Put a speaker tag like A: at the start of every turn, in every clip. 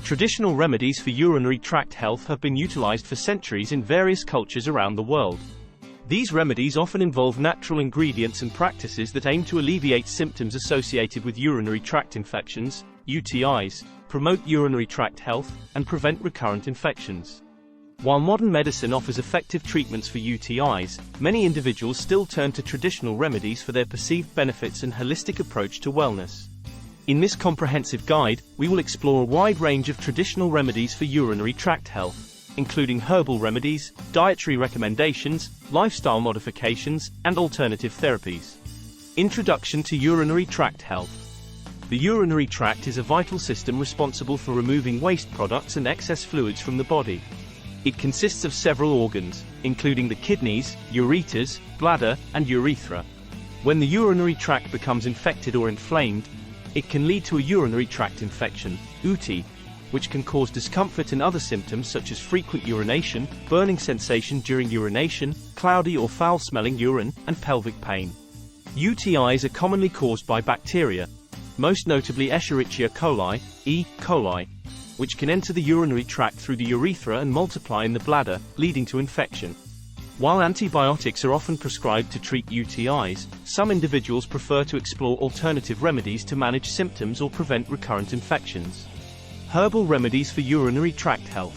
A: Traditional remedies for urinary tract health have been utilized for centuries in various cultures around the world. These remedies often involve natural ingredients and practices that aim to alleviate symptoms associated with urinary tract infections, UTIs, promote urinary tract health, and prevent recurrent infections. While modern medicine offers effective treatments for UTIs, many individuals still turn to traditional remedies for their perceived benefits and holistic approach to wellness. In this comprehensive guide, we will explore a wide range of traditional remedies for urinary tract health, including herbal remedies, dietary recommendations, lifestyle modifications, and alternative therapies. Introduction to urinary tract health. The urinary tract is a vital system responsible for removing waste products and excess fluids from the body. It consists of several organs, including the kidneys, ureters, bladder, and urethra. When the urinary tract becomes infected or inflamed, it can lead to a urinary tract infection, UTI, which can cause discomfort and other symptoms such as frequent urination, burning sensation during urination, cloudy or foul-smelling urine, and pelvic pain. UTIs are commonly caused by bacteria, most notably Escherichia coli, E. coli, which can enter the urinary tract through the urethra and multiply in the bladder, leading to infection. While antibiotics are often prescribed to treat UTIs, some individuals prefer to explore alternative remedies to manage symptoms or prevent recurrent infections. Herbal remedies for urinary tract health.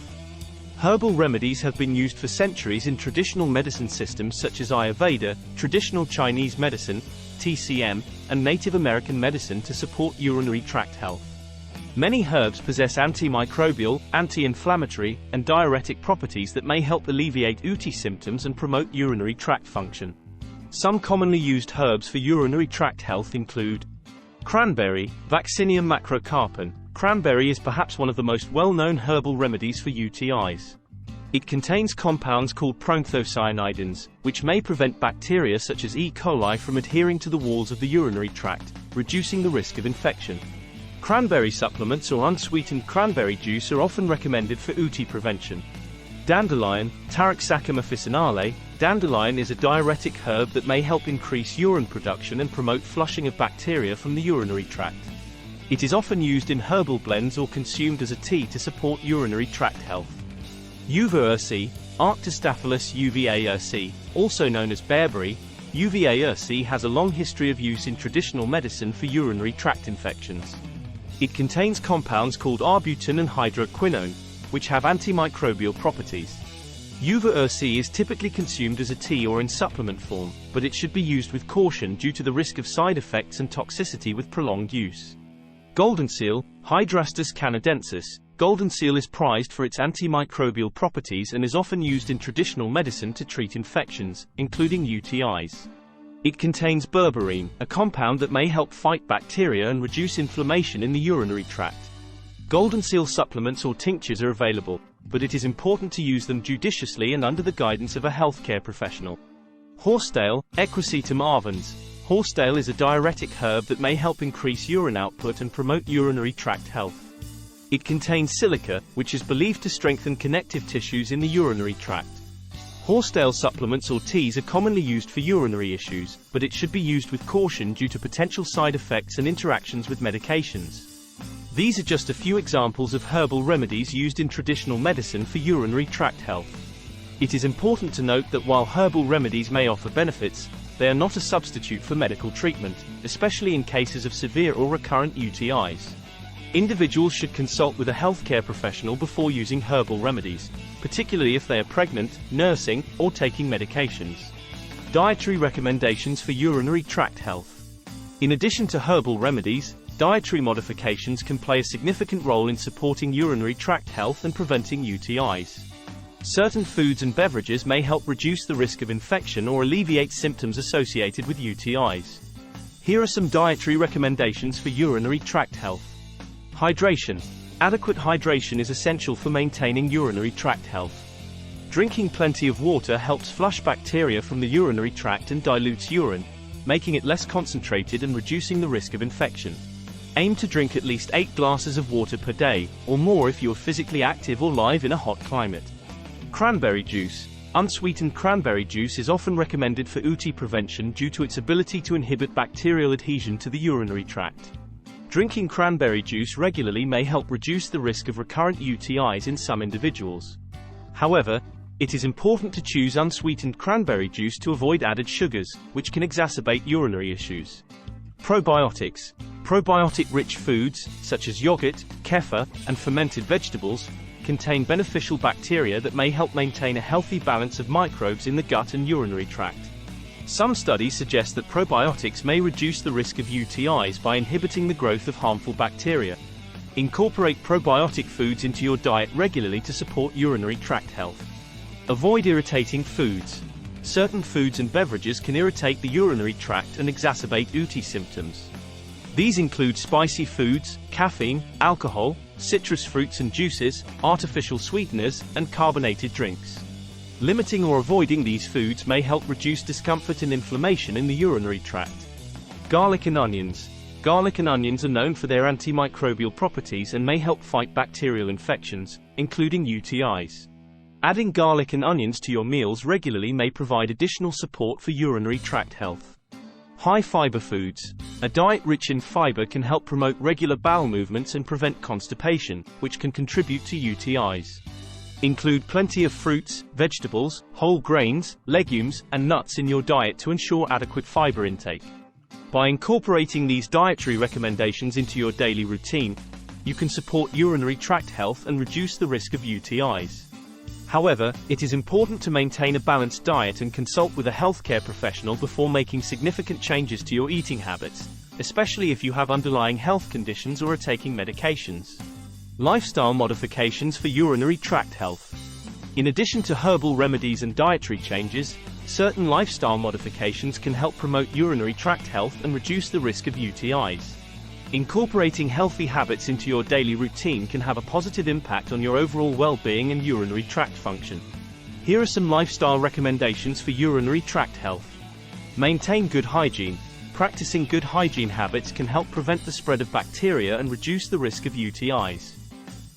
A: Herbal remedies have been used for centuries in traditional medicine systems such as Ayurveda, traditional Chinese medicine, TCM, and Native American medicine to support urinary tract health. Many herbs possess antimicrobial, anti-inflammatory, and diuretic properties that may help alleviate UTI symptoms and promote urinary tract function. Some commonly used herbs for urinary tract health include cranberry, Vaccinium macrocarpon. Cranberry is perhaps one of the most well-known herbal remedies for UTIs. It contains compounds called proanthocyanidins, which may prevent bacteria such as E. coli from adhering to the walls of the urinary tract, reducing the risk of infection. Cranberry supplements or unsweetened cranberry juice are often recommended for UTI prevention. Dandelion, Taraxacum officinale. Dandelion is a diuretic herb that may help increase urine production and promote flushing of bacteria from the urinary tract. It is often used in herbal blends or consumed as a tea to support urinary tract health. Uva ursi, Arctostaphylos uva ursi, also known as bearberry. Uva ursi has a long history of use in traditional medicine for urinary tract infections. It contains compounds called arbutin and hydroquinone, which have antimicrobial properties. Uva ursi is typically consumed as a tea or in supplement form, but it should be used with caution due to the risk of side effects and toxicity with prolonged use. Golden seal, Hydrastis canadensis. Golden seal is prized for its antimicrobial properties and is often used in traditional medicine to treat infections, including UTIs. It contains berberine, a compound that may help fight bacteria and reduce inflammation in the urinary tract. Golden seal supplements or tinctures are available, but it is important to use them judiciously and under the guidance of a healthcare professional. Horsetail, Equisetum arvans. Horsetail is a diuretic herb that may help increase urine output and promote urinary tract health. It contains silica, which is believed to strengthen connective tissues in the urinary tract. Horsetail supplements or teas are commonly used for urinary issues, but it should be used with caution due to potential side effects and interactions with medications. These are just a few examples of herbal remedies used in traditional medicine for urinary tract health. It is important to note that while herbal remedies may offer benefits, they are not a substitute for medical treatment, especially in cases of severe or recurrent UTIs. Individuals should consult with a healthcare professional before using herbal remedies, particularly if they are pregnant, nursing, or taking medications. Dietary recommendations for urinary tract health. In addition to herbal remedies, dietary modifications can play a significant role in supporting urinary tract health and preventing UTIs. Certain foods and beverages may help reduce the risk of infection or alleviate symptoms associated with UTIs. Here are some dietary recommendations for urinary tract health. Hydration. Adequate hydration is essential for maintaining urinary tract health. Drinking plenty of water helps flush bacteria from the urinary tract and dilutes urine, making it less concentrated and reducing the risk of infection. Aim to drink at least 8 glasses of water per day, or more if you are physically active or live in a hot climate. Cranberry juice. Unsweetened cranberry juice is often recommended for UTI prevention due to its ability to inhibit bacterial adhesion to the urinary tract. Drinking cranberry juice regularly may help reduce the risk of recurrent UTIs in some individuals. However, it is important to choose unsweetened cranberry juice to avoid added sugars, which can exacerbate urinary issues. Probiotics. Probiotic-rich foods, such as yogurt, kefir, and fermented vegetables, contain beneficial bacteria that may help maintain a healthy balance of microbes in the gut and urinary tract. Some studies suggest that probiotics may reduce the risk of UTIs by inhibiting the growth of harmful bacteria. Incorporate probiotic foods into your diet regularly to support urinary tract health. Avoid irritating foods. Certain foods and beverages can irritate the urinary tract and exacerbate UTI symptoms. These include spicy foods, caffeine, alcohol, citrus fruits and juices, artificial sweeteners, and carbonated drinks. Limiting or avoiding these foods may help reduce discomfort and inflammation in the urinary tract. Garlic and onions. Garlic and onions are known for their antimicrobial properties and may help fight bacterial infections, including UTIs. Adding garlic and onions to your meals regularly may provide additional support for urinary tract health. High-fiber foods. A diet rich in fiber can help promote regular bowel movements and prevent constipation, which can contribute to UTIs. Include plenty of fruits, vegetables, whole grains, legumes, and nuts in your diet to ensure adequate fiber intake. By incorporating these dietary recommendations into your daily routine, you can support urinary tract health and reduce the risk of UTIs. However, it is important to maintain a balanced diet and consult with a healthcare professional before making significant changes to your eating habits, especially if you have underlying health conditions or are taking medications. Lifestyle modifications for urinary tract health. In addition to herbal remedies and dietary changes, certain lifestyle modifications can help promote urinary tract health and reduce the risk of UTIs. Incorporating healthy habits into your daily routine can have a positive impact on your overall well-being and urinary tract function. Here are some lifestyle recommendations for urinary tract health. Maintain good hygiene. Practicing good hygiene habits can help prevent the spread of bacteria and reduce the risk of UTIs.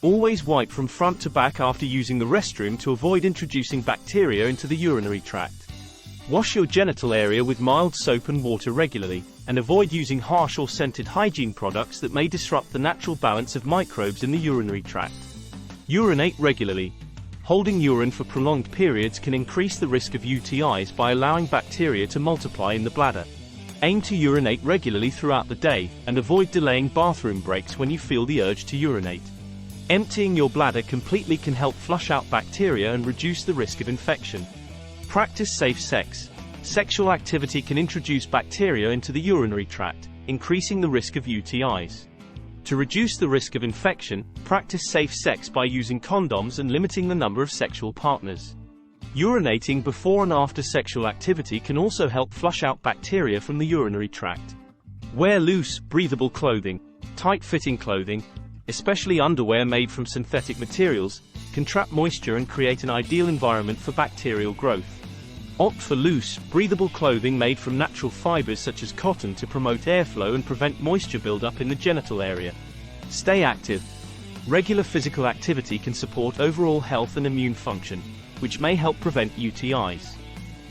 A: Always wipe from front to back after using the restroom to avoid introducing bacteria into the urinary tract. Wash your genital area with mild soap and water regularly, and avoid using harsh or scented hygiene products that may disrupt the natural balance of microbes in the urinary tract. Urinate regularly. Holding urine for prolonged periods can increase the risk of UTIs by allowing bacteria to multiply in the bladder. Aim to urinate regularly throughout the day, and avoid delaying bathroom breaks when you feel the urge to urinate. Emptying your bladder completely can help flush out bacteria and reduce the risk of infection. Practice safe sex. Sexual activity can introduce bacteria into the urinary tract, increasing the risk of UTIs. To reduce the risk of infection, practice safe sex by using condoms and limiting the number of sexual partners. Urinating before and after sexual activity can also help flush out bacteria from the urinary tract. Wear loose, breathable clothing. Tight-fitting clothing, especially underwear made from synthetic materials, can trap moisture and create an ideal environment for bacterial growth. Opt for loose, breathable clothing made from natural fibers such as cotton to promote airflow and prevent moisture buildup in the genital area. Stay active. Regular physical activity can support overall health and immune function, which may help prevent UTIs.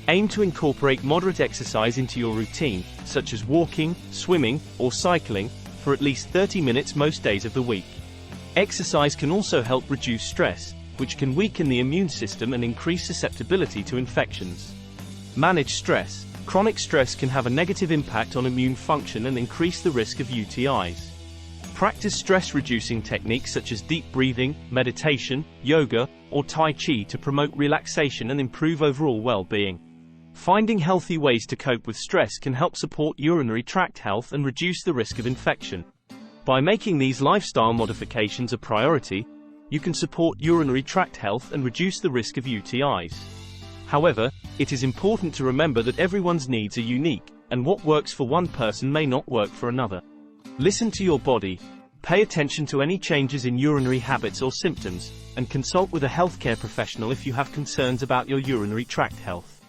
A: Aim to incorporate moderate exercise into your routine, such as walking, swimming, or cycling, for at least 30 minutes most days of the week. Exercise can also help reduce stress, which can weaken the immune system and increase susceptibility to infections. Manage stress. Chronic stress can have a negative impact on immune function and increase the risk of UTIs. Practice stress-reducing techniques such as deep breathing, meditation, yoga, or Tai Chi to promote relaxation and improve overall well-being. Finding healthy ways to cope with stress can help support urinary tract health and reduce the risk of infection. By making these lifestyle modifications a priority, you can support urinary tract health and reduce the risk of UTIs. However, it is important to remember that everyone's needs are unique, and what works for one person may not work for another. Listen to your body. Pay attention to any changes in urinary habits or symptoms, and consult with a healthcare professional if you have concerns about your urinary tract health.